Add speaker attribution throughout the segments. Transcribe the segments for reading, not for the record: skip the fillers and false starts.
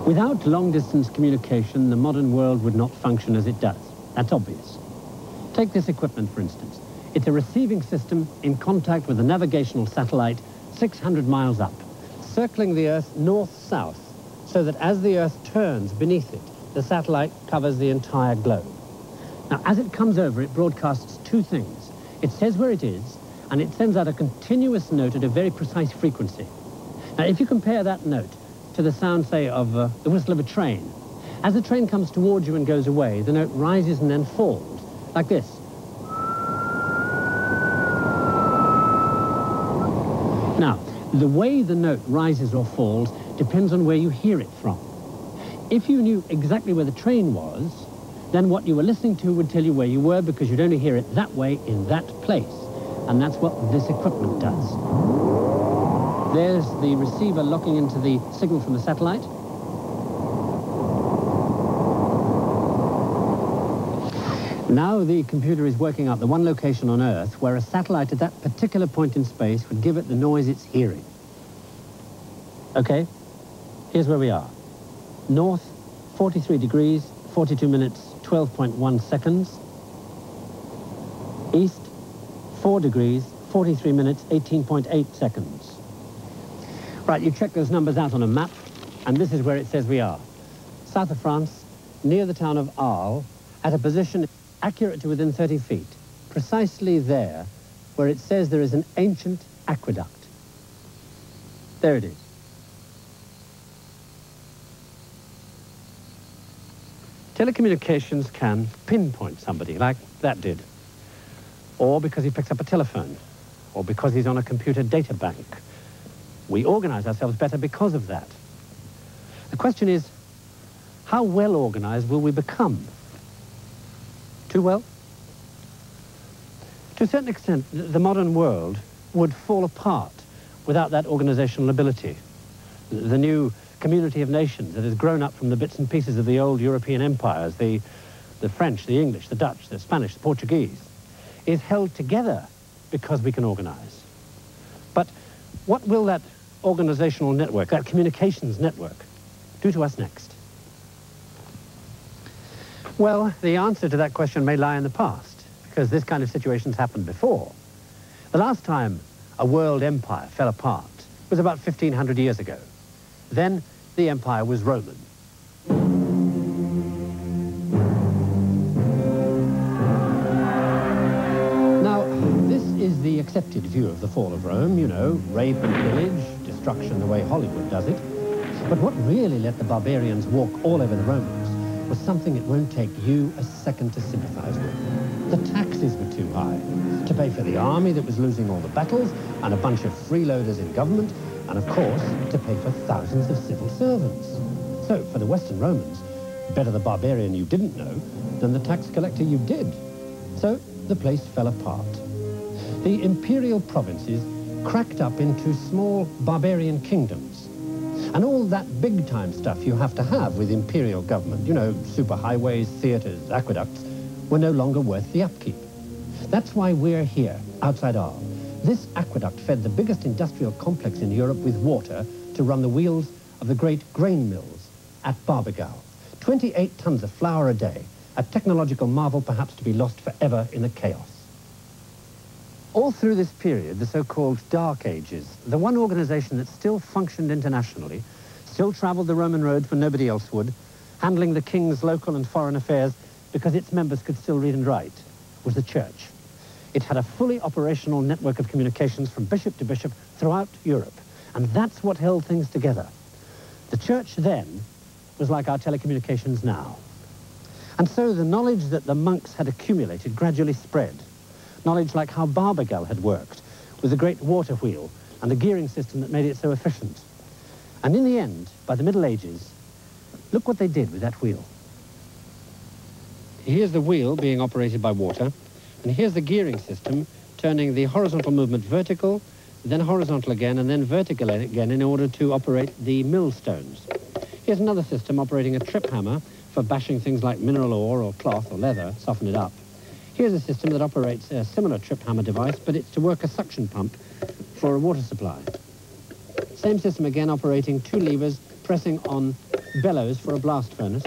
Speaker 1: Without long-distance communication, the modern world would not function as it does. That's obvious. Take this equipment, for instance. It's a receiving system in contact with a navigational satellite 600 miles up, circling the Earth north-south, so that as the Earth turns beneath it, the satellite covers the entire globe. Now, as it comes over, it broadcasts two things. It says where it is, and it sends out a continuous note at a very precise frequency. Now, if you compare that note to the sound, say, of the whistle of a train, as the train comes towards you and goes away, the note rises and then falls, like this. Now, the way the note rises or falls depends on where you hear it from. If you knew exactly where the train was, then what you were listening to would tell you where you were, because you'd only hear it that way in that place. And that's what this equipment does. There's the receiver locking into the signal from the satellite. Now the computer is working out the one location on Earth where a satellite at that particular point in space would give it the noise it's hearing. Okay, here's where we are. North, 43 degrees, 42 minutes, 12.1 seconds. East, 4 degrees, 43 minutes, 18.8 seconds. Right, you check those numbers out on a map, and this is where it says we are. South of France, near the town of Arles, at a position accurate to within 30 feet, precisely there where it says there is an ancient aqueduct. There it is. Telecommunications can pinpoint somebody, like that did. Or because he picks up a telephone, or because he's on a computer data bank. We organize ourselves better because of that. The question is, how well organized will we become? Too well? To a certain extent, the modern world would fall apart without that organizational ability. The new community of nations that has grown up from the bits and pieces of the old European empires, the French, the English, the Dutch, the Spanish, the Portuguese, is held together because we can organize. But what will that organizational network, that communications network, do to us next? Well, the answer to that question may lie in the past, because this kind of situation's happened before. The last time a world empire fell apart was about 1,500 years ago. Then the empire was Roman. Now, this is the accepted view of the fall of Rome, you know, rape and pillage, destruction the way Hollywood does it. But what really let the barbarians walk all over the Romans was something it won't take you a second to sympathize with. The taxes were too high to pay for the army that was losing all the battles, and a bunch of freeloaders in government, and of course, to pay for thousands of civil servants. So, for the Western Romans, better the barbarian you didn't know than the tax collector you did. So, the place fell apart. The imperial provinces cracked up into small barbarian kingdoms. And all that big-time stuff you have to have with imperial government, you know, superhighways, theaters, aqueducts, were no longer worth the upkeep. That's why we're here, outside Arles. This aqueduct fed the biggest industrial complex in Europe with water to run the wheels of the great grain mills at Barbegal. 28 tons of flour a day, a technological marvel perhaps to be lost forever in the chaos. All through this period, the so-called Dark Ages, the one organization that still functioned internationally, still traveled the Roman roads when nobody else would, handling the king's local and foreign affairs because its members could still read and write, was the church. It had a fully operational network of communications from bishop to bishop throughout Europe, and that's what held things together. The church then was like our telecommunications now. And so the knowledge that the monks had accumulated gradually spread. Knowledge like how Barbegal had worked, with the great water wheel and the gearing system that made it so efficient. And in the end, by the Middle Ages, look what they did with that wheel. Here's the wheel being operated by water, and here's the gearing system turning the horizontal movement vertical, then horizontal again, and then vertical again in order to operate the millstones. Here's another system operating a trip hammer for bashing things like mineral ore or cloth or leather, soften it up. Here's a system that operates a similar trip hammer device, but it's to work a suction pump for a water supply. Same system again, operating two levers, pressing on bellows for a blast furnace,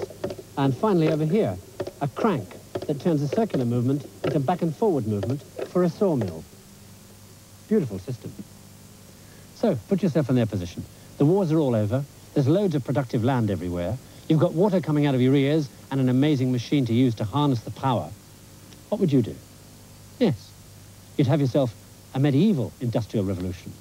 Speaker 1: and finally over here, a crank that turns a circular movement into back and forward movement for a sawmill. Beautiful system. So, put yourself in their position. The wars are all over. There's loads of productive land everywhere. You've got water coming out of your ears and an amazing machine to use to harness the power. What would you do? Yes, you'd have yourself a medieval industrial revolution.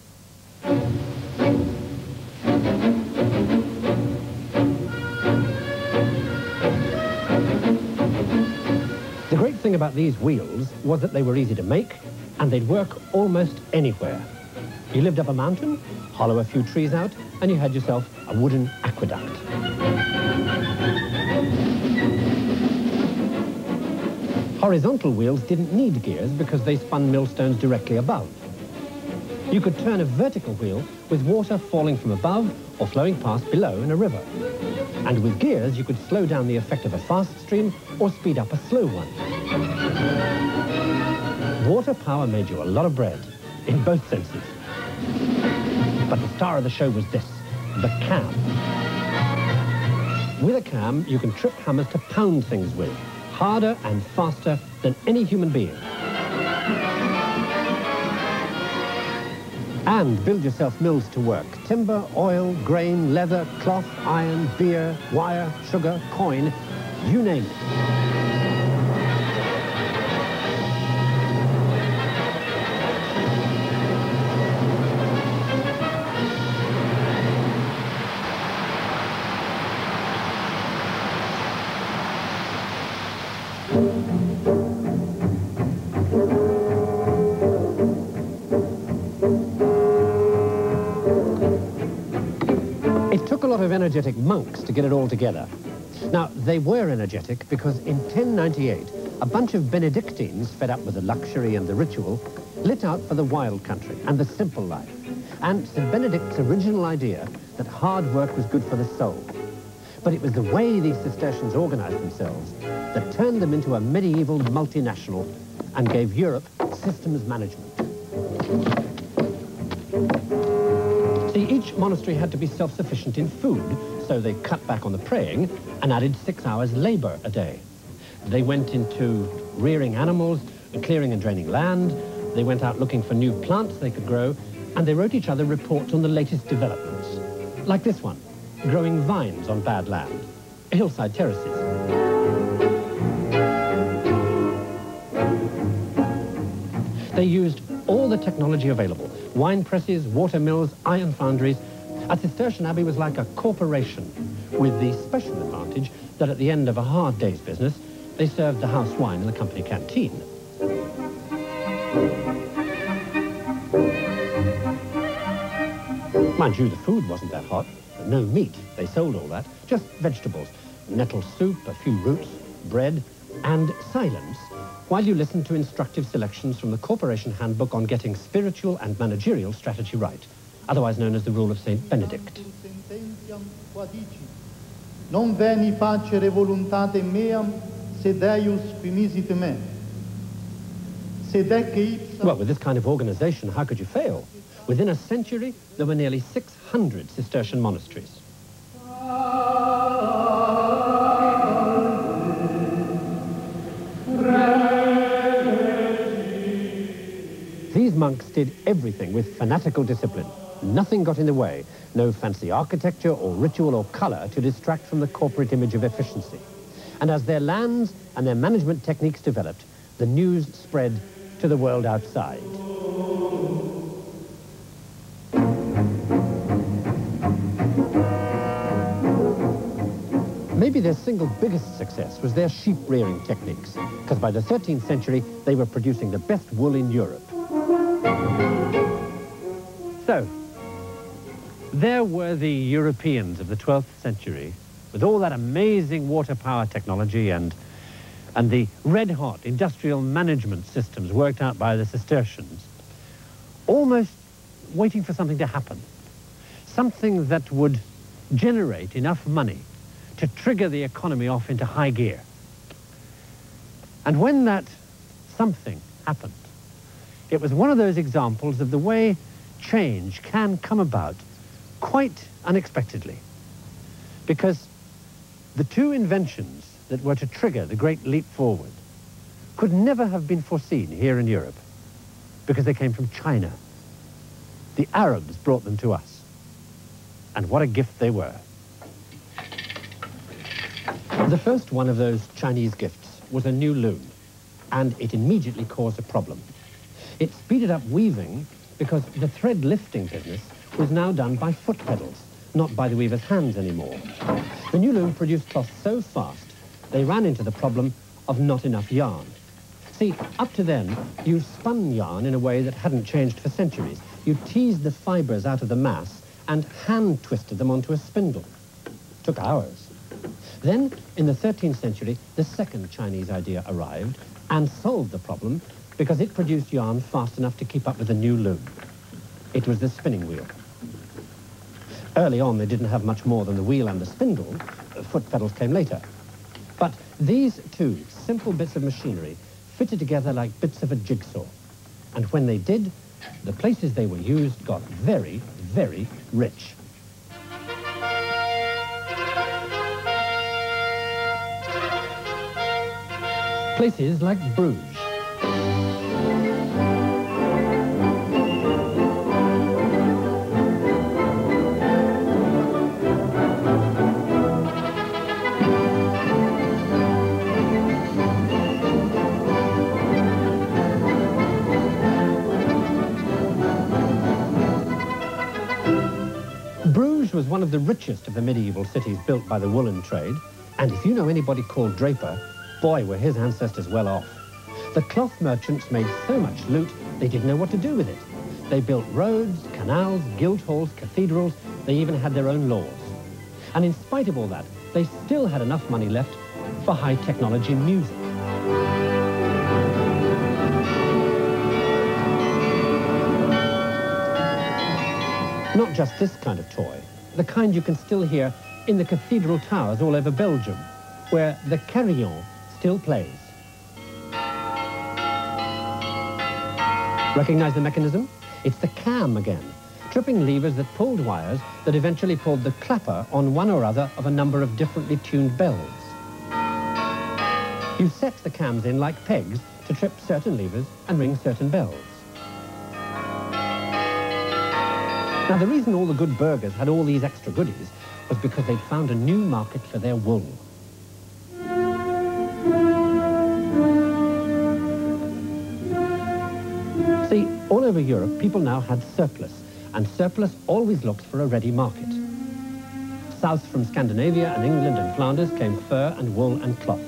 Speaker 1: The great thing about these wheels was that they were easy to make and they'd work almost anywhere. You lived up a mountain, hollow a few trees out, and you had yourself a wooden aqueduct. Horizontal wheels didn't need gears because they spun millstones directly above. You could turn a vertical wheel with water falling from above or flowing past below in a river. And with gears, you could slow down the effect of a fast stream or speed up a slow one. Water power made you a lot of bread, in both senses. But the star of the show was this, the cam. With a cam, you can trip hammers to pound things with, harder and faster than any human being. And build yourself mills to work. Timber, oil, grain, leather, cloth, iron, beer, wire, sugar, coin, you name it. It took a lot of energetic monks to get it all together. Now, they were energetic because in 1098, a bunch of Benedictines, fed up with the luxury and the ritual, lit out for the wild country and the simple life. And St. Benedict's original idea that hard work was good for the soul. But it was the way these Cistercians organized themselves that turned them into a medieval multinational and gave Europe systems management. See, each monastery had to be self-sufficient in food, so they cut back on the praying and added 6 hours labor a day. They went into rearing animals, clearing and draining land. They went out looking for new plants they could grow, and they wrote each other reports on the latest developments. Like this one, growing vines on bad land, hillside terraces. They used all the technology available, wine presses, water mills, iron foundries. A Cistercian abbey was like a corporation, with the special advantage that at the end of a hard day's business, they served the house wine in the company canteen. Mind you, the food wasn't that hot. No meat, they sold all that, just vegetables, nettle soup, a few roots, bread, and silence, while you listen to instructive selections from the Corporation Handbook on Getting Spiritual and Managerial Strategy Right, otherwise known as the Rule of St. Benedict.
Speaker 2: Non veni facere voluntatem meam, sed eius quimisit me. Sed ecce ipsa...
Speaker 1: Well, with this kind of organization, how could you fail? Within a century, there were nearly 600 Cistercian monasteries. These monks did everything with fanatical discipline. Nothing got in the way. No fancy architecture or ritual or color to distract from the corporate image of efficiency. And as their lands and their management techniques developed, the news spread to the world outside. Maybe their single biggest success was their sheep-rearing techniques, because by the 13th century, they were producing the best wool in Europe. So, there were the Europeans of the 12th century, with all that amazing water power technology and the red-hot industrial management systems worked out by the Cistercians, almost waiting for something to happen, something that would generate enough money to trigger the economy off into high gear. And when that something happened, it was one of those examples of the way change can come about quite unexpectedly. Because The two inventions that were to trigger the great leap forward could never have been foreseen here in Europe because they came from China. The Arabs brought them to us. And what a gift they were. The first one of those Chinese gifts was a new loom, and it immediately caused a problem. It speeded up weaving because the thread lifting business was now done by foot pedals, not by the weaver's hands anymore. The new loom produced cloth so fast, they ran into the problem of not enough yarn. See, up to then, you spun yarn in a way that hadn't changed for centuries. You teased the fibers out of the mass and hand-twisted them onto a spindle. Took hours. Then, in the 13th century, the second Chinese idea arrived and solved the problem because it produced yarn fast enough to keep up with the new loom. It was the spinning wheel. Early on, they didn't have much more than the wheel and the spindle. Foot pedals came later. But these two simple bits of machinery fitted together like bits of a jigsaw. And when they did, the places they were used got very, very rich. Places like Bruges. Bruges was one of the richest of the medieval cities built by the woolen trade, and if you know anybody called Draper, boy, were his ancestors well off. The cloth merchants made so much loot, they didn't know what to do with it. They built roads, canals, guild halls, cathedrals. They even had their own laws. And in spite of all that, they still had enough money left for high-technology music. Not just this kind of toy, the kind you can still hear in the cathedral towers all over Belgium, where the carillon still plays. Recognize the mechanism? It's the cam again, tripping levers that pulled wires that eventually pulled the clapper on one or other of a number of differently tuned bells. You set the cams in like pegs to trip certain levers and ring certain bells. Now, the reason all the good burghers had all these extra goodies was because they'd found a new market for their wool. See, all over Europe, people now had surplus, and surplus always looks for a ready market. South from Scandinavia and England and Flanders came fur and wool and cloth.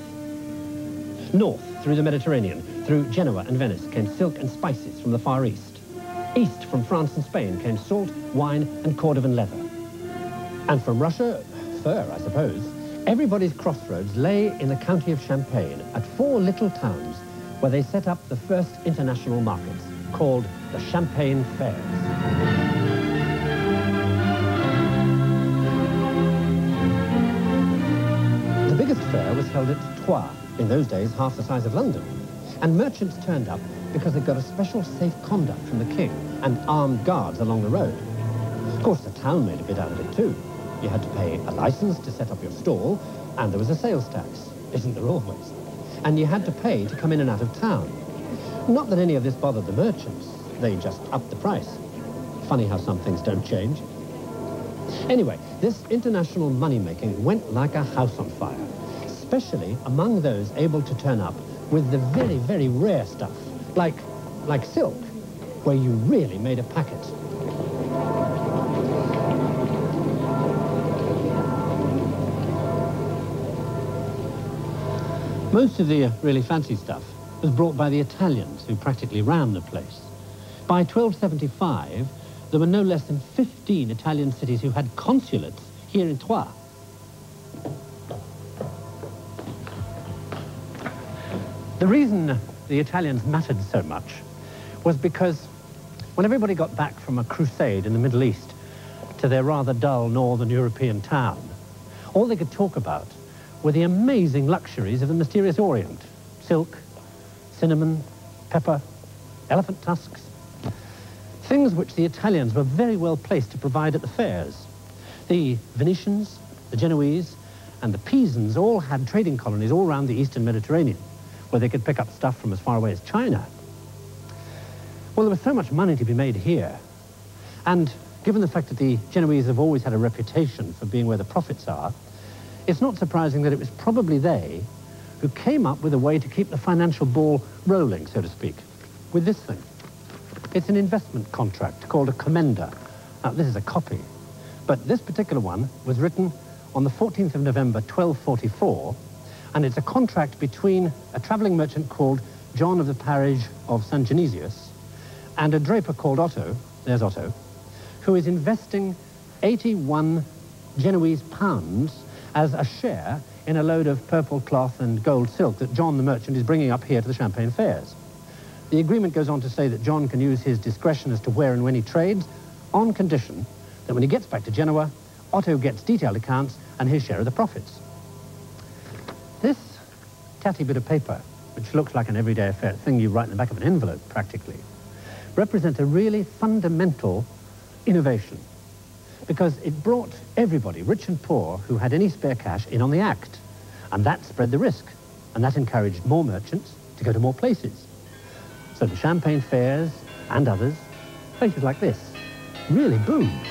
Speaker 1: North, through the Mediterranean, through Genoa and Venice, came silk and spices from the Far East. East, from France and Spain, came salt, wine, and Cordovan leather. And from Russia, fur, I suppose. Everybody's crossroads lay in the county of Champagne at 4 little towns where they set up the first international markets, called the Champagne Fairs. The biggest fair was held at Troyes, in those days half the size of London. And merchants turned up because they got a special safe conduct from the king and armed guards along the road. Of course, the town made a bit out of it too. You had to pay a license to set up your stall, and there was a sales tax, isn't there always? And you had to pay to come in and out of town. Not that any of this bothered the merchants. They just upped the price. Funny how some things don't change. Anyway, this international money-making went like a house on fire, especially among those able to turn up with the very, very rare stuff, like silk, where you really made a packet. Most of the really fancy stuff was brought by the Italians, who practically ran the place. By 1275, there were no less than 15 Italian cities who had consulates here in Troyes. The reason the Italians mattered so much was because when everybody got back from a crusade in the Middle East to their rather dull northern European town, all they could talk about were the amazing luxuries of the mysterious Orient. Silk, cinnamon, pepper, elephant tusks. Things which the Italians were very well placed to provide at the fairs. The Venetians, the Genoese, and the Pisans all had trading colonies all around the eastern Mediterranean, where they could pick up stuff from as far away as China. Well, there was so much money to be made here, and given the fact that the Genoese have always had a reputation for being where the profits are, it's not surprising that it was probably they who came up with a way to keep the financial ball rolling, so to speak, with this thing. It's an investment contract called a commenda. Now, this is a copy, but this particular one was written on the 14th of November, 1244, and it's a contract between a travelling merchant called John of the parish of St. Genesius and a draper called Otto, there's Otto, who is investing 81 Genoese pounds as a share in a load of purple cloth and gold silk that John the merchant is bringing up here to the Champagne fairs. The agreement goes on to say that John can use his discretion as to where and when he trades, on condition that when he gets back to Genoa, Otto gets detailed accounts and his share of the profits. This tatty bit of paper, which looks like an everyday affair, thing you write in the back of an envelope practically, represents a really fundamental innovation, because it brought everybody, rich and poor, who had any spare cash in on the act. And that spread the risk, and that encouraged more merchants to go to more places. So the Champagne fairs and others, places like this, really boomed.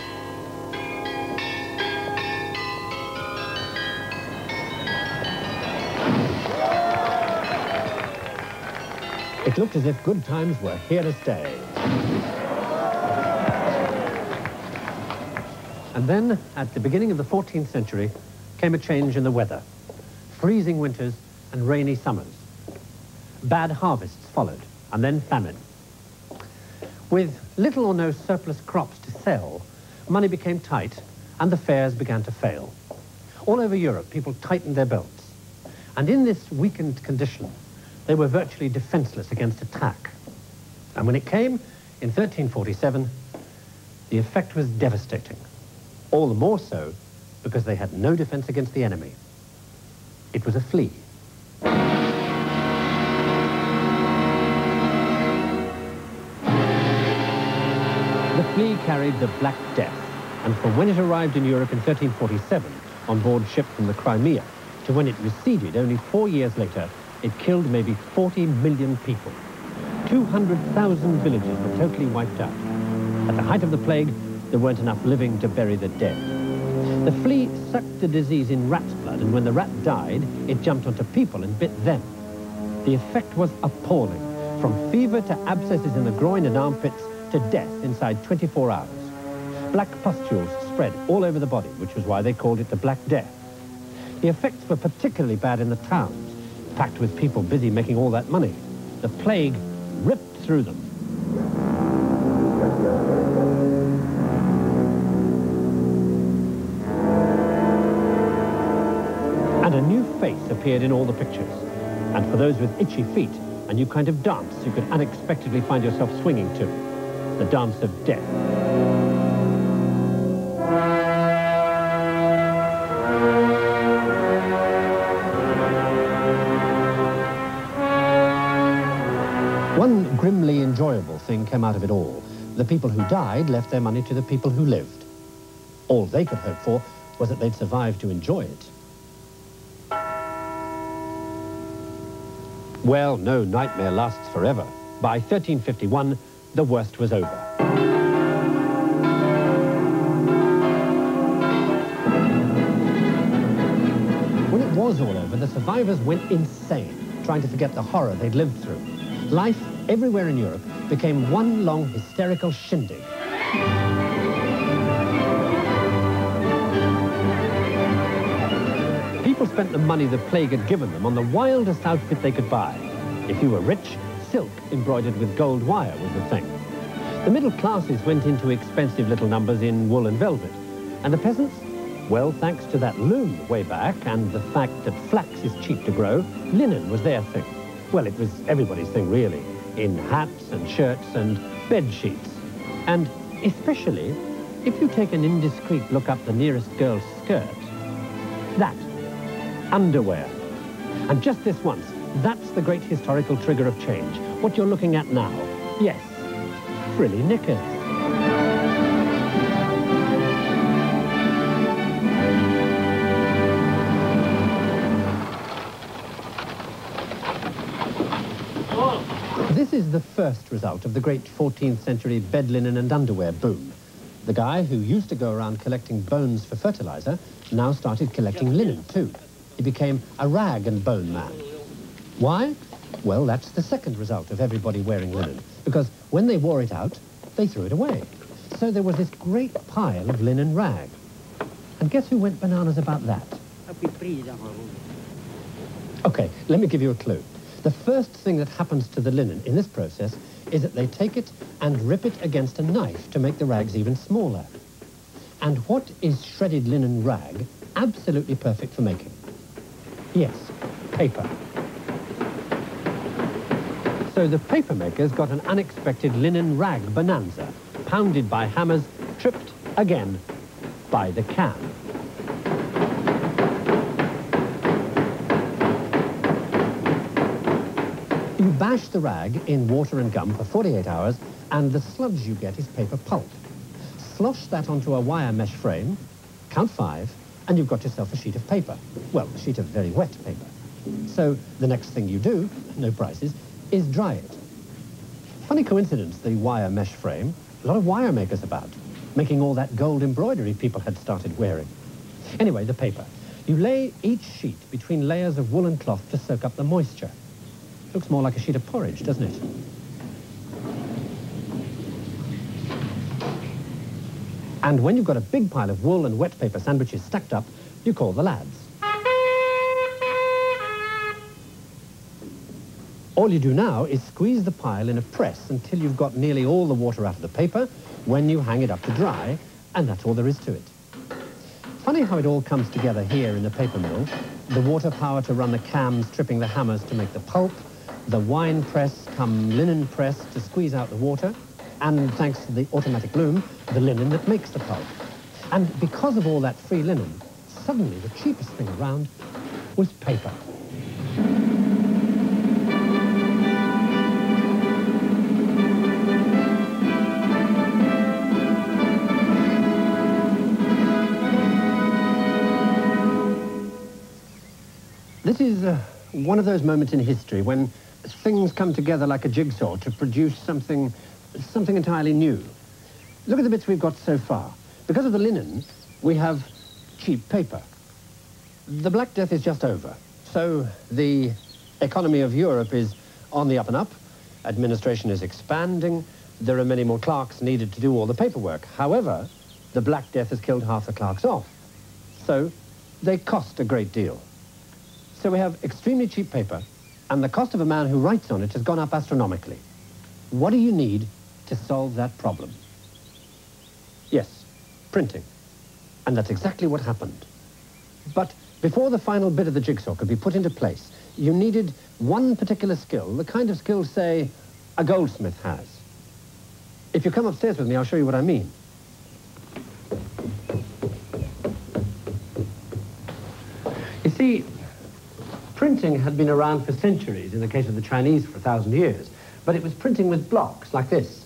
Speaker 1: It looked as if good times were here to stay. And then, at the beginning of the 14th century, came a change in the weather. Freezing winters and rainy summers. Bad harvests followed, and then famine. With little or no surplus crops to sell, money became tight, and the fairs began to fail. All over Europe, people tightened their belts. And in this weakened condition, they were virtually defenseless against attack. And when it came, in 1347, the effect was devastating. All the more so because they had no defense against the enemy. It was a flea. The flea carried the Black Death, and from when it arrived in Europe in 1347 on board ship from the Crimea to when it receded only 4 years later, it killed maybe 40 million people. 200,000 villages were totally wiped out. At the height of the plague, there weren't enough living to bury the dead. The flea sucked the disease in rat's blood, and when the rat died, it jumped onto people and bit them. The effect was appalling, from fever to abscesses in the groin and armpits to death inside 24 hours. Black pustules spread all over the body, which was why they called it the Black Death. The effects were particularly bad in the towns, packed with people busy making all that money. The plague ripped through them. And a new face appeared in all the pictures. And for those with itchy feet, a new kind of dance you could unexpectedly find yourself swinging to. The dance of death. One grimly enjoyable thing came out of it all. The people who died left their money to the people who lived. All they could hope for was that they'd survive to enjoy it. Well, no nightmare lasts forever. By 1351, the worst was over. When it was all over, the survivors went insane, trying to forget the horror they'd lived through. Life everywhere in Europe became one long hysterical shindig. People spent the money the plague had given them on the wildest outfit they could buy. If you were rich, silk embroidered with gold wire was the thing. The middle classes went into expensive little numbers in wool and velvet. And the peasants? Well, thanks to that loom way back and the fact that flax is cheap to grow, linen was their thing. Well, it was everybody's thing, really, in hats and shirts and bed sheets. And especially if you take an indiscreet look up the nearest girl's skirt. That. Underwear. And just this once, that's the great historical trigger of change. What you're looking at now. Yes, frilly knickers. is the first result of the great 14th century bed linen and underwear boom. The guy who used to go around collecting bones for fertilizer now started collecting linen too. He became a rag and bone man. Why? Well, that's the second result of everybody wearing linen, because when they wore it out, they threw it away. So there was this great pile of linen rag. And guess who went bananas about that? Okay, let me give you a clue. The first thing that happens to the linen in this process is that they take it and rip it against a knife to make the rags even smaller. And what is shredded linen rag absolutely perfect for making? Yes, paper. So the paper makers got an unexpected linen rag bonanza, pounded by hammers, tripped again by the can. You bash the rag in water and gum for 48 hours, and the sludge you get is paper pulp. Slosh that onto a wire mesh frame, count 5, and you've got yourself a sheet of paper. Well, a sheet of very wet paper. So the next thing you do, no prizes, is dry it. Funny coincidence, the wire mesh frame. A lot of wire makers about, making all that gold embroidery people had started wearing. Anyway, the paper. You lay each sheet between layers of woolen cloth to soak up the moisture. Looks more like a sheet of porridge, doesn't it? And when you've got a big pile of wool and wet paper sandwiches stacked up, you call the lads. All you do now is squeeze the pile in a press until you've got nearly all the water out of the paper when you hang it up to dry, and that's all there is to it. Funny how it all comes together here in the paper mill. The water power to run the cams, tripping the hammers to make the pulp, the wine press come linen press to squeeze out the water, and thanks to the automatic loom, the linen that makes the pulp. And because of all that free linen, suddenly the cheapest thing around was paper. This is one of those moments in history when things come together like a jigsaw to produce something entirely new. Look at the bits we've got so far. Because of the linen, we have cheap paper. The Black Death is just over, so the economy of Europe is on the up and up. Administration is expanding. There are many more clerks needed to do all the paperwork. However, the Black Death has killed half the clerks off, so they cost a great deal. So we have extremely cheap paper, and the cost of a man who writes on it has gone up astronomically. What do you need to solve that problem? Yes, printing. And that's exactly what happened. But before the final bit of the jigsaw could be put into place, you needed one particular skill, the kind of skill, say, a goldsmith has. If you come upstairs with me, I'll show you what I mean. You see, printing had been around for centuries, in the case of the Chinese for 1,000 years, but it was printing with blocks like this.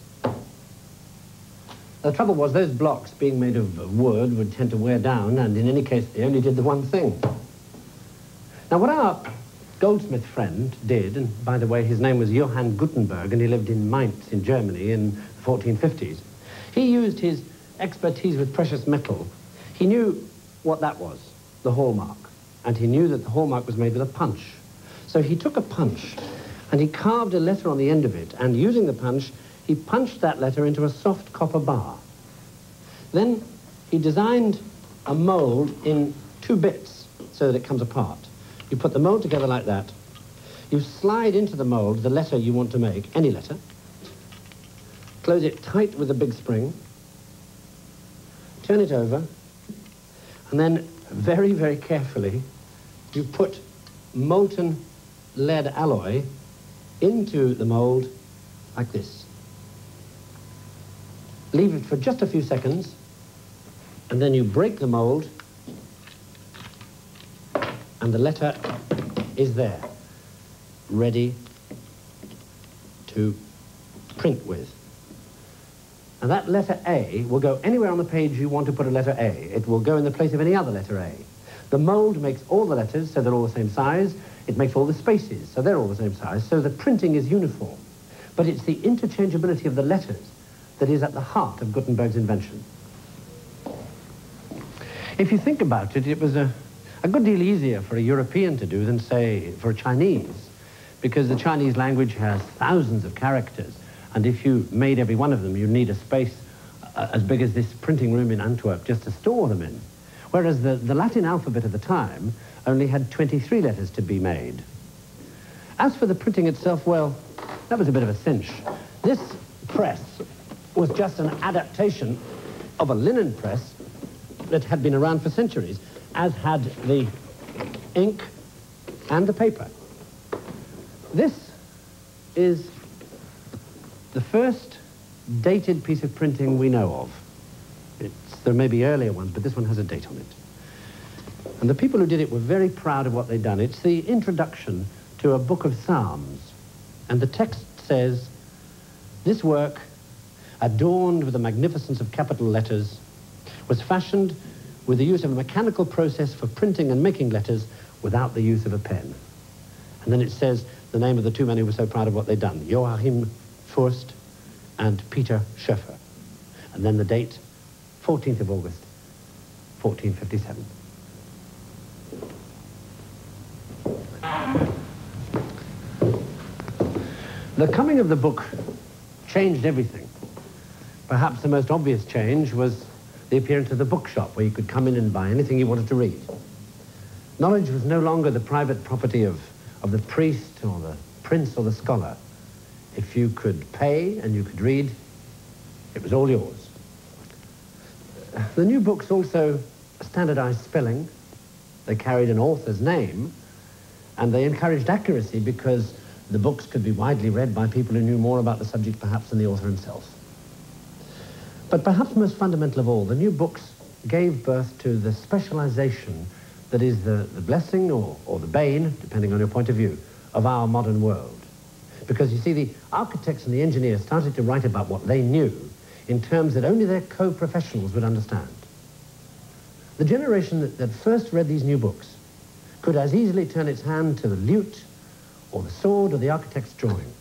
Speaker 1: The trouble was those blocks, being made of wood, would tend to wear down, and in any case, they only did the one thing. Now, what our goldsmith friend did, and by the way, his name was Johann Gutenberg, and he lived in Mainz in Germany in the 1450s, he used his expertise with precious metal. He knew what that was, the hallmark. And he knew that the hallmark was made with a punch. So he took a punch, and he carved a letter on the end of it, and using the punch, he punched that letter into a soft copper bar. Then he designed a mold in 2 bits so that it comes apart. You put the mold together like that. You slide into the mold the letter you want to make, any letter. Close it tight with a big spring. Turn it over. And then very, very carefully, you put molten lead alloy into the mold like this. Leave it for just a few seconds, and then you break the mold, and the letter is there, ready to print with. And that letter A will go anywhere on the page you want to put a letter A. It will go in the place of any other letter A. The mold makes all the letters so they're all the same size. It makes all the spaces so they're all the same size, so the printing is uniform. but it's the interchangeability of the letters that is at the heart of Gutenberg's invention. If you think about it, it was a good deal easier for a European to do than, say, for a Chinese, because the Chinese language has thousands of characters, and if you made every one of them, you'd need a space as big as this printing room in Antwerp just to store them in. Whereas the Latin alphabet of the time only had 23 letters to be made. As for the printing itself, well, that was a bit of a cinch. This press was just an adaptation of a linen press that had been around for centuries, as had the ink and the paper. This is the first dated piece of printing we know of. There may be earlier ones, but this one has a date on it. And the people who did it were very proud of what they'd done. It's the introduction to a book of Psalms. And the text says, "This work, adorned with the magnificence of capital letters, was fashioned with the use of a mechanical process for printing and making letters without the use of a pen." And then it says the name of the two men who were so proud of what they'd done, Joachim Furst and Peter Schoeffer. And then the date, 14th of August, 1457. The coming of the book changed everything. Perhaps the most obvious change was the appearance of the bookshop, where you could come in and buy anything you wanted to read. Knowledge was no longer the private property of the priest or the prince or the scholar. If you could pay and you could read, it was all yours. The new books also standardized spelling. They carried an author's name, and they encouraged accuracy because the books could be widely read by people who knew more about the subject perhaps than the author himself. But perhaps most fundamental of all, the new books gave birth to the specialization that is the blessing or the bane, depending on your point of view, of our modern world. Because you see, the architects and the engineers started to write about what they knew in terms that only their co-professionals would understand. The generation that first read these new books could as easily turn its hand to the lute or the sword or the architect's drawing.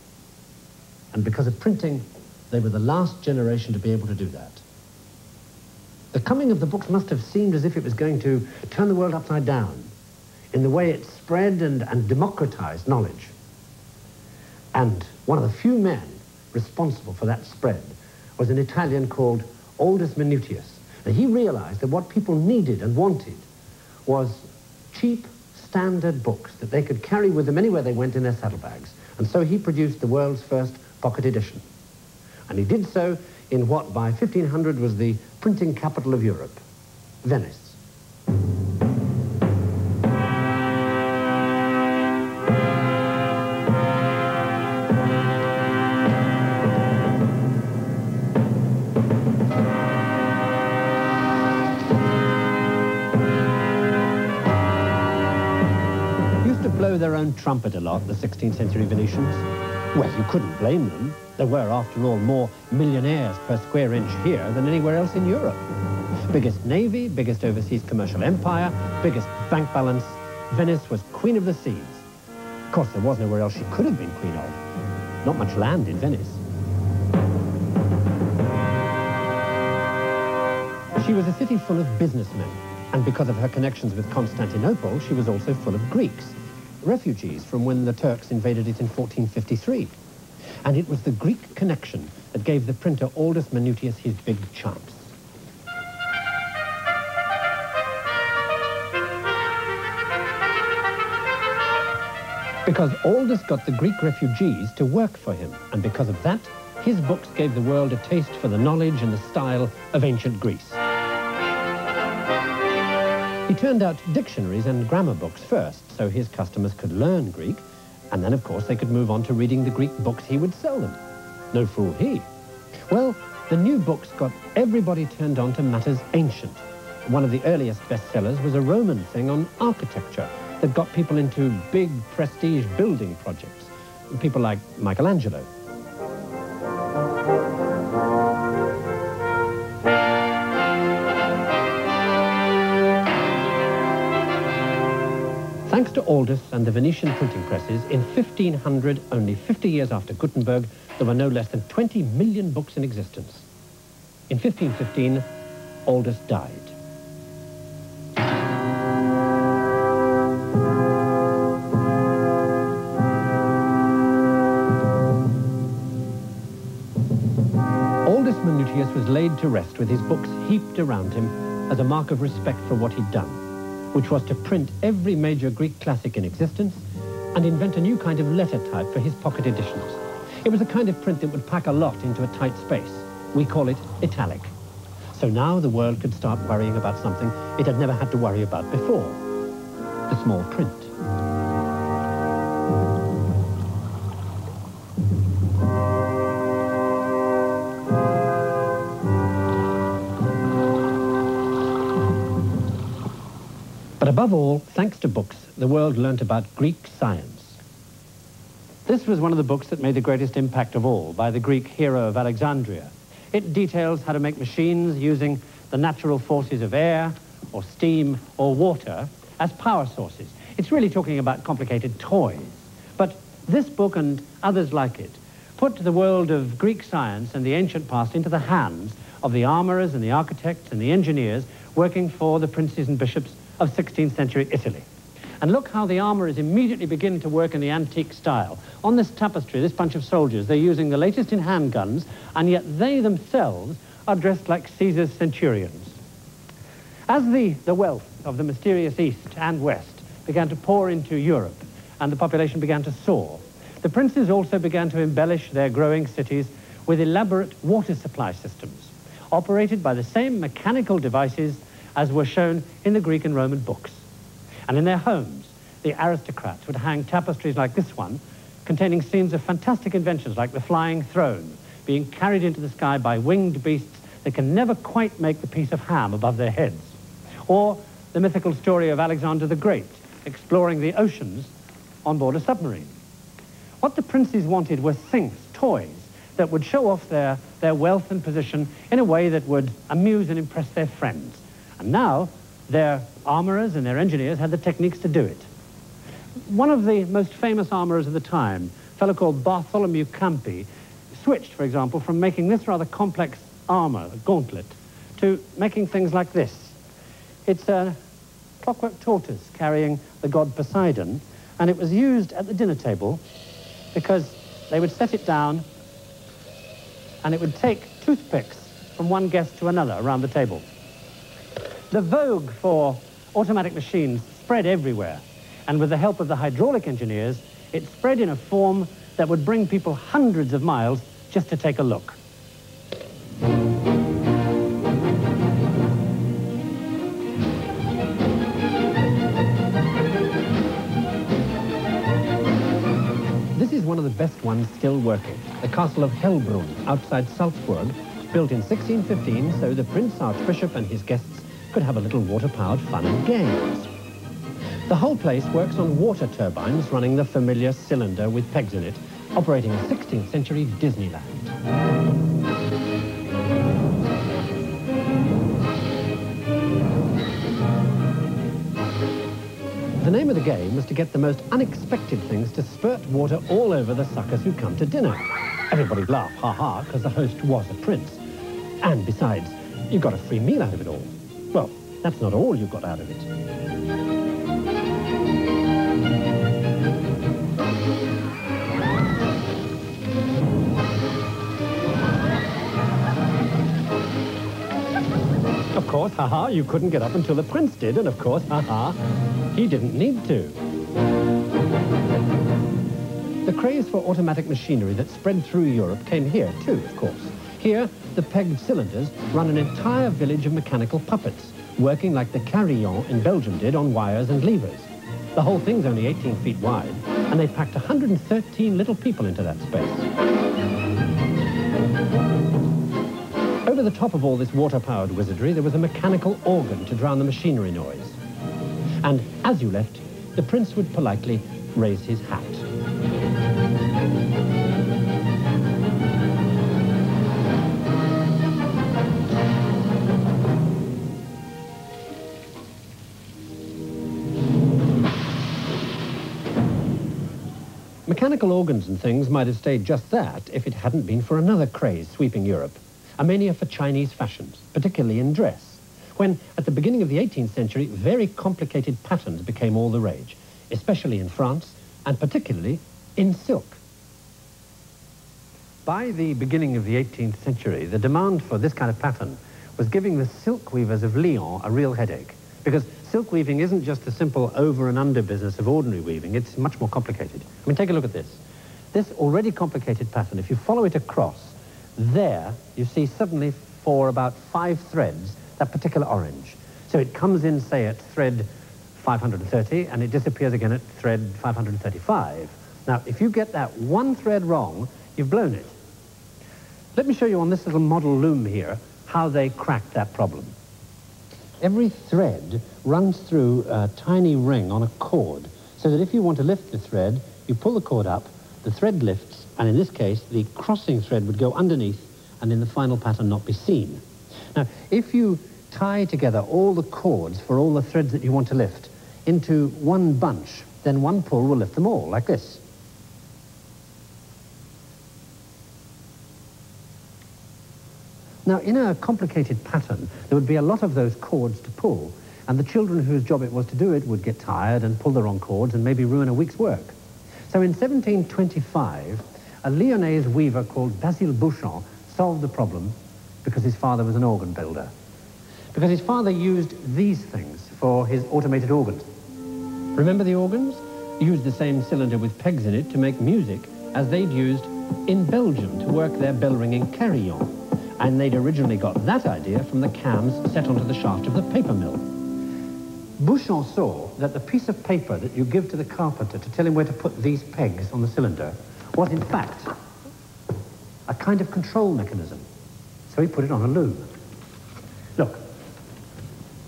Speaker 1: And because of printing, they were the last generation to be able to do that. The coming of the books must have seemed as if it was going to turn the world upside down in the way it spread and democratized knowledge. And one of the few men responsible for that spread was an Italian called Aldus Manutius. And he realized that what people needed and wanted was cheap, standard books that they could carry with them anywhere they went in their saddlebags. And so he produced the world's first pocket edition. And he did so in what by 1500 was the printing capital of Europe, Venice. Their own trumpet a lot, the 16th century Venetians. Well, you couldn't blame them. There were, after all, more millionaires per square inch here than anywhere else in Europe. Biggest navy, biggest overseas commercial empire, biggest bank balance. Venice was queen of the seas. Of course, there was nowhere else she could have been queen of. Not much land in Venice. She was a city full of businessmen, and because of her connections with Constantinople, she was also full of Greeks. Refugees from when the Turks invaded it in 1453. And it was the Greek connection that gave the printer Aldus Manutius his big chance. Because Aldus got the Greek refugees to work for him, and because of that, his books gave the world a taste for the knowledge and the style of ancient Greece. He turned out dictionaries and grammar books first, so his customers could learn Greek, and then, of course, they could move on to reading the Greek books he would sell them. No fool he. Well, the new books got everybody turned on to matters ancient. One of the earliest bestsellers was a Roman thing on architecture that got people into big, prestige building projects. People like Michelangelo. Thanks to Aldus and the Venetian printing presses, in 1500, only 50 years after Gutenberg, there were no less than 20 million books in existence. In 1515, Aldous died. Aldous Manutius was laid to rest with his books heaped around him as a mark of respect for what he'd done, which was to print every major Greek classic in existence and invent a new kind of letter type for his pocket editions. It was a kind of print that would pack a lot into a tight space. We call it italic. So now the world could start worrying about something it had never had to worry about before: the small print. But above all, thanks to books, the world learnt about Greek science. This was one of the books that made the greatest impact of all, by the Greek hero of Alexandria. It details how to make machines using the natural forces of air, or steam, or water as power sources. It's really talking about complicated toys. But this book and others like it put the world of Greek science and the ancient past into the hands of the armourers and the architects and the engineers working for the princes and bishops of 16th century Italy. And look how the armourers immediately begin to work in the antique style. On this tapestry, this bunch of soldiers, they're using the latest in handguns, and yet they themselves are dressed like Caesar's centurions. As the wealth of the mysterious East and West began to pour into Europe and the population began to soar, the princes also began to embellish their growing cities with elaborate water supply systems, operated by the same mechanical devices as were shown in the Greek and Roman books. And in their homes, the aristocrats would hang tapestries like this one, containing scenes of fantastic inventions like the flying throne, being carried into the sky by winged beasts that can never quite make the piece of ham above their heads. Or the mythical story of Alexander the Great, exploring the oceans on board a submarine. What the princes wanted were things, toys, that would show off their wealth and position in a way that would amuse and impress their friends. And now, their armourers and their engineers had the techniques to do it. One of the most famous armourers of the time, a fellow called Bartholomew Campi, switched, for example, from making this rather complex armour, a gauntlet, to making things like this. It's a clockwork tortoise carrying the god Poseidon, and it was used at the dinner table because they would set it down and it would take toothpicks from one guest to another around the table. The vogue for automatic machines spread everywhere, and with the help of the hydraulic engineers, it spread in a form that would bring people hundreds of miles just to take a look. This is one of the best ones still working, the castle of Hellbrunn outside Salzburg, built in 1615 so the Prince Archbishop and his guests could have a little water-powered fun and games. The whole place works on water turbines running the familiar cylinder with pegs in it, operating a 16th century Disneyland. The name of the game was to get the most unexpected things to spurt water all over the suckers who come to dinner. Everybody laughed, ha-ha, because the host was a prince. And besides, you got a free meal out of it all. Well, that's not all you got out of it. Of course, haha, you couldn't get up until the prince did, and of course, haha, he didn't need to. The craze for automatic machinery that spread through Europe came here too, of course. Here, the pegged cylinders run an entire village of mechanical puppets, working like the carillon in Belgium did on wires and levers. The whole thing's only 18 feet wide, and they packed 113 little people into that space. Over the top of all this water-powered wizardry, there was a mechanical organ to drown the machinery noise. And as you left, the prince would politely raise his hat. Mechanical organs and things might have stayed just that if it hadn't been for another craze sweeping Europe, a mania for Chinese fashions, particularly in dress, when, at the beginning of the 18th century, very complicated patterns became all the rage, especially in France, and particularly in silk. By the beginning of the 18th century, the demand for this kind of pattern was giving the silk weavers of Lyon a real headache, because silk weaving isn't just a simple over and under business of ordinary weaving, it's much more complicated. I mean, take a look at this. This already complicated pattern, if you follow it across, there you see suddenly for about 5 threads that particular orange. So it comes in, say, at thread 530, and it disappears again at thread 535. Now, if you get that one thread wrong, you've blown it. Let me show you on this little model loom here how they cracked that problem. Every thread runs through a tiny ring on a cord, so that if you want to lift the thread, you pull the cord up, the thread lifts, and in this case, the crossing thread would go underneath and in the final pattern not be seen. Now, if you tie together all the cords for all the threads that you want to lift into one bunch, then one pull will lift them all, like this. Now, in a complicated pattern, there would be a lot of those cords to pull, and the children whose job it was to do it would get tired and pull the wrong cords and maybe ruin a week's work. So in 1725, a Lyonnese weaver called Basile Bouchon solved the problem because his father was an organ builder. Because his father used these things for his automated organs. Remember the organs? He used the same cylinder with pegs in it to make music as they'd used in Belgium to work their bell-ringing carillon. And they'd originally got that idea from the cams set onto the shaft of the paper mill. Bouchon saw that the piece of paper that you give to the carpenter to tell him where to put these pegs on the cylinder was, in fact, a kind of control mechanism. So he put it on a loom. Look,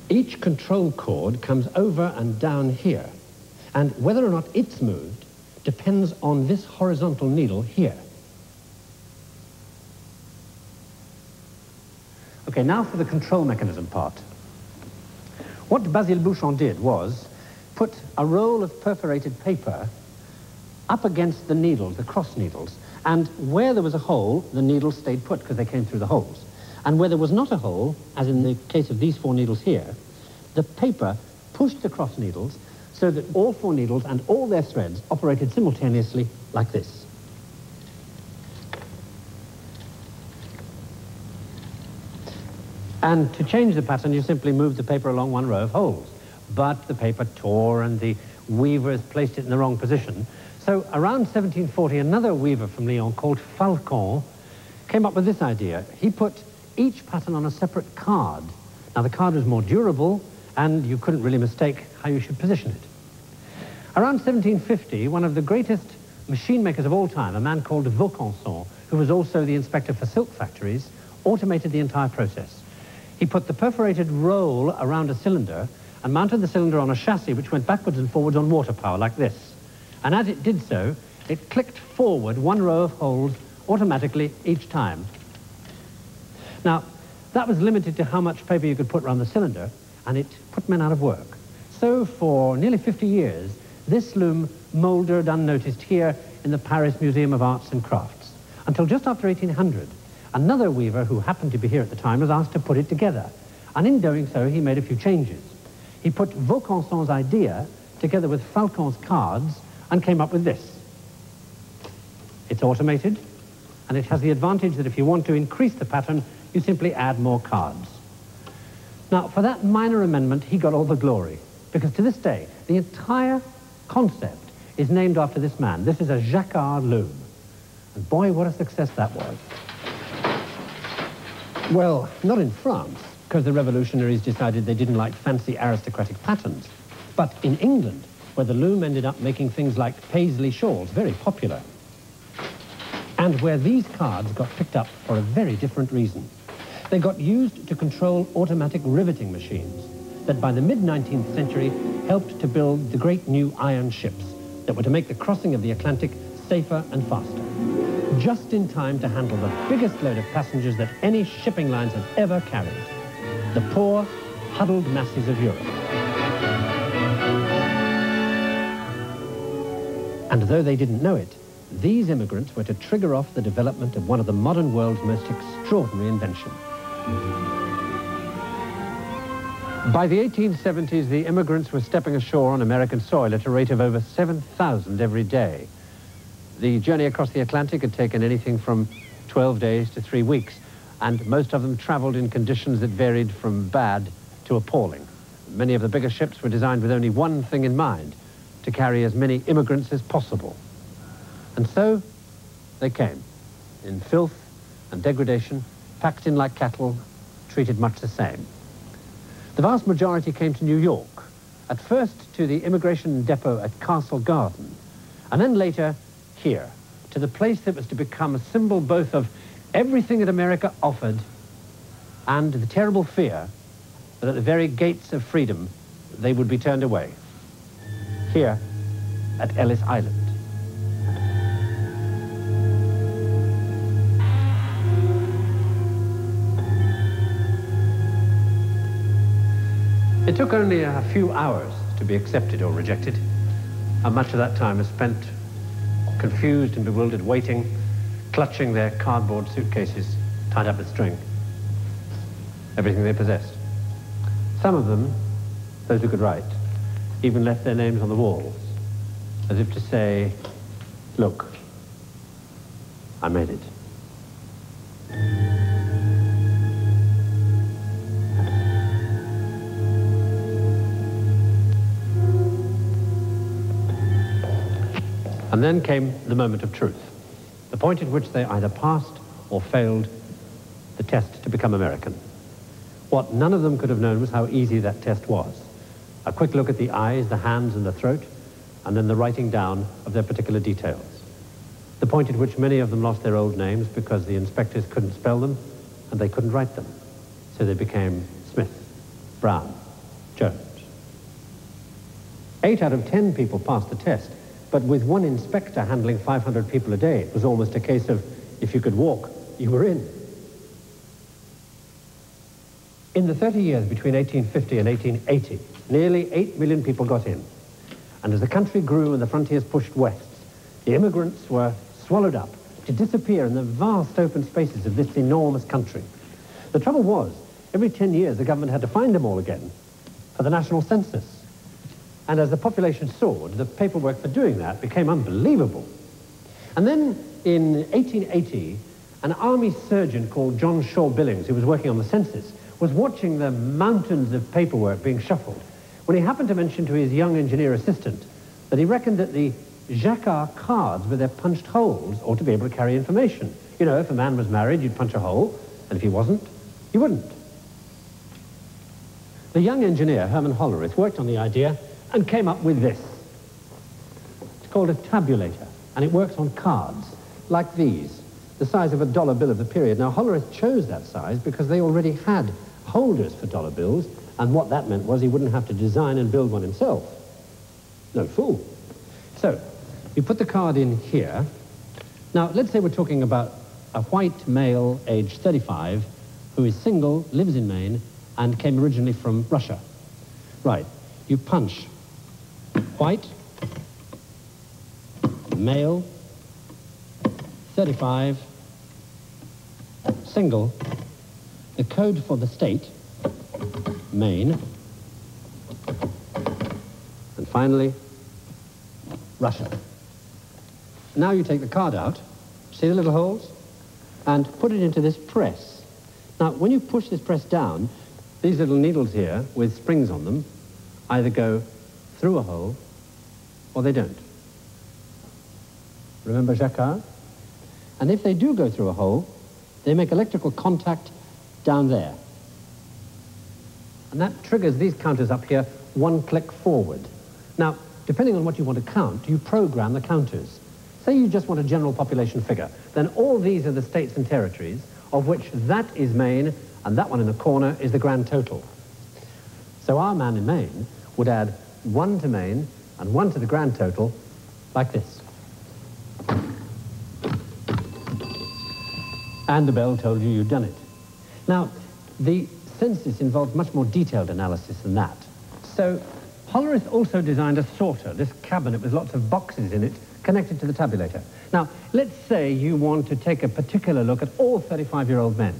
Speaker 1: each control cord comes over and down here, and whether or not it's moved depends on this horizontal needle here. Okay, now for the control mechanism part. What Basile Bouchon did was put a roll of perforated paper up against the needles, the cross needles, and where there was a hole, the needles stayed put because they came through the holes. And where there was not a hole, as in the case of these 4 needles here, the paper pushed the cross needles so that all 4 needles and all their threads operated simultaneously like this. And to change the pattern, you simply move the paper along one row of holes. But the paper tore and the weavers placed it in the wrong position. So around 1740, another weaver from Lyon called Falcon came up with this idea. He put each pattern on a separate card. Now, the card was more durable, and you couldn't really mistake how you should position it. Around 1750, one of the greatest machine makers of all time, a man called Vaucanson, who was also the inspector for silk factories, automated the entire process. He put the perforated roll around a cylinder and mounted the cylinder on a chassis which went backwards and forwards on water power like this. And as it did so, it clicked forward one row of holes automatically each time. Now, that was limited to how much paper you could put around the cylinder, and it put men out of work. So for nearly 50 years, this loom mouldered unnoticed here in the Paris Museum of Arts and Crafts, until just after 1800. Another weaver who happened to be here at the time was asked to put it together. And in doing so, he made a few changes. He put Vaucanson's idea together with Falcon's cards and came up with this. It's automated, and it has the advantage that if you want to increase the pattern, you simply add more cards. Now, for that minor amendment, he got all the glory, because to this day, the entire concept is named after this man. This is a jacquard loom. And boy, what a success that was. Well, not in France, because the revolutionaries decided they didn't like fancy aristocratic patterns. But in England, where the loom ended up making things like paisley shawls very popular. And where these cards got picked up for a very different reason. They got used to control automatic riveting machines that by the mid-19th century helped to build the great new iron ships that were to make the crossing of the Atlantic safer and faster. Just in time to handle the biggest load of passengers that any shipping lines had ever carried. The poor, huddled masses of Europe. And though they didn't know it, these immigrants were to trigger off the development of one of the modern world's most extraordinary inventions. By the 1870s, the immigrants were stepping ashore on American soil at a rate of over 7,000 every day. The journey across the Atlantic had taken anything from 12 days to 3 weeks, and most of them traveled in conditions that varied from bad to appalling. Many of the bigger ships were designed with only one thing in mind: to carry as many immigrants as possible. And so they came, in filth and degradation, packed in like cattle, treated much the same. The vast majority came to New York, at first to the immigration depot at Castle Garden, and then later here, to the place that was to become a symbol both of everything that America offered and the terrible fear that at the very gates of freedom they would be turned away, here at Ellis Island. It took only a few hours to be accepted or rejected, and much of that time was spent confused and bewildered, waiting, clutching their cardboard suitcases tied up with string, everything they possessed. Some of them, those who could write, even left their names on the walls, as if to say, look, I made it. And then came the moment of truth, the point at which they either passed or failed the test to become American. What none of them could have known was how easy that test was. A quick look at the eyes, the hands, and the throat, and then the writing down of their particular details. The point at which many of them lost their old names because the inspectors couldn't spell them and they couldn't write them. So they became Smith, Brown, Jones. 8 out of 10 people passed the test. But with one inspector handling 500 people a day, it was almost a case of, if you could walk, you were in. In the 30 years between 1850 and 1880, nearly 8 million people got in. And as the country grew and the frontiers pushed west, the immigrants were swallowed up to disappear in the vast open spaces of this enormous country. The trouble was, every 10 years, the government had to find them all again for the national census. And as the population soared, the paperwork for doing that became unbelievable. And then in 1880, an army surgeon called John Shaw Billings, who was working on the census, was watching the mountains of paperwork being shuffled when he happened to mention to his young engineer assistant that he reckoned that the Jacquard cards with their punched holes ought to be able to carry information. You know, if a man was married, you'd punch a hole, and if he wasn't, you wouldn't. The young engineer, Herman Hollerith, worked on the idea and came up with this. It's called a tabulator, and it works on cards like these, the size of a dollar bill of the period. Now, Hollerith chose that size because they already had holders for dollar bills, and what that meant was he wouldn't have to design and build one himself. No fool. So, you put the card in here. Now, let's say we're talking about a white male, aged 35, who is single, lives in Maine, and came originally from Russia. Right, you punch white, male, 35, single, the code for the state, Maine, and finally, Russia. Now you take the card out, see the little holes, and put it into this press. Now, when you push this press down, these little needles here with springs on them either go through a hole or they don't. Remember Jacquard? And if they do go through a hole, they make electrical contact down there. And that triggers these counters up here 1 click forward. Now, depending on what you want to count, you program the counters. Say you just want a general population figure, then all these are the states and territories, of which that is Maine, and that one in the corner is the grand total. So our man in Maine would add 1 to Maine and 1 to the grand total, like this. And the bell told you you'd done it. Now, the census involved much more detailed analysis than that. So Hollerith also designed a sorter, this cabinet with lots of boxes in it, connected to the tabulator. Now, let's say you want to take a particular look at all 35-year-old men.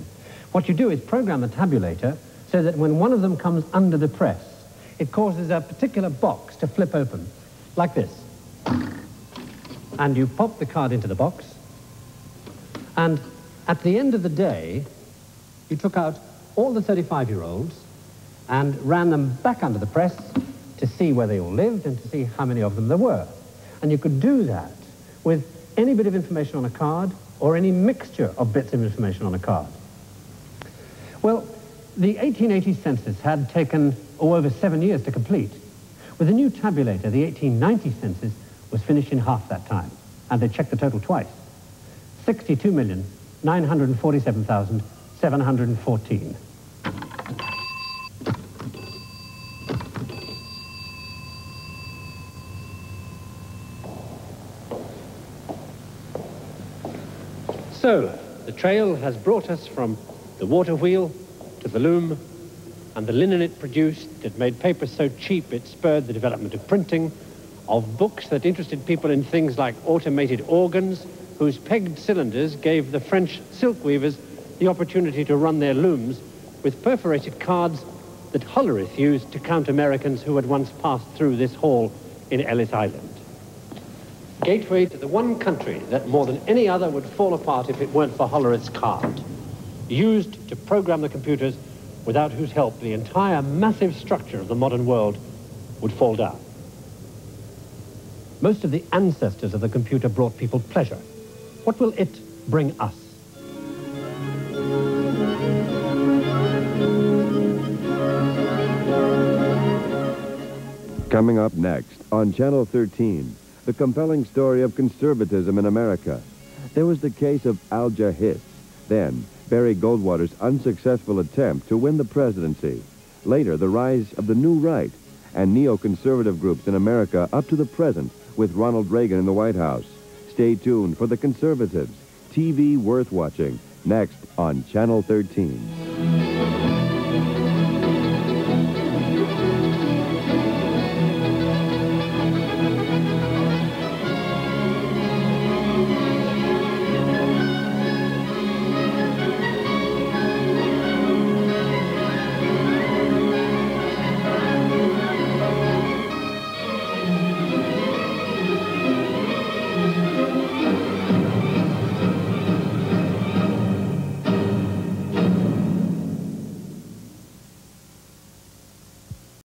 Speaker 1: What you do is program the tabulator so that when one of them comes under the press, it causes a particular box to flip open, like this. And you pop the card into the box, and at the end of the day, you took out all the 35-year-olds and ran them back under the press to see where they all lived and to see how many of them there were. And you could do that with any bit of information on a card or any mixture of bits of information on a card. Well, the 1880 census had taken over 7 years to complete. With the new tabulator, the 1890 census was finished in half that time, and they checked the total twice. 62,947,714. So, the trail has brought us from the water wheel to the loom, and the linen it produced that made paper so cheap it spurred the development of printing, of books that interested people in things like automated organs, whose pegged cylinders gave the French silk weavers the opportunity to run their looms with perforated cards that Hollerith used to count Americans who had once passed through this hall in Ellis Island. Gateway to the one country that more than any other would fall apart if it weren't for Hollerith's card, used to program the computers without whose help the entire massive structure of the modern world would fall down. Most of the ancestors of the computer brought people pleasure. What will it bring us?
Speaker 3: Coming up next on Channel 13, the compelling story of conservatism in America. There was the case of Alja Hiss, then Barry Goldwater's unsuccessful attempt to win the presidency. Later, the rise of the New Right and neoconservative groups in America up to the present with Ronald Reagan in the White House. Stay tuned for The Conservatives, TV worth watching, next on Channel 13.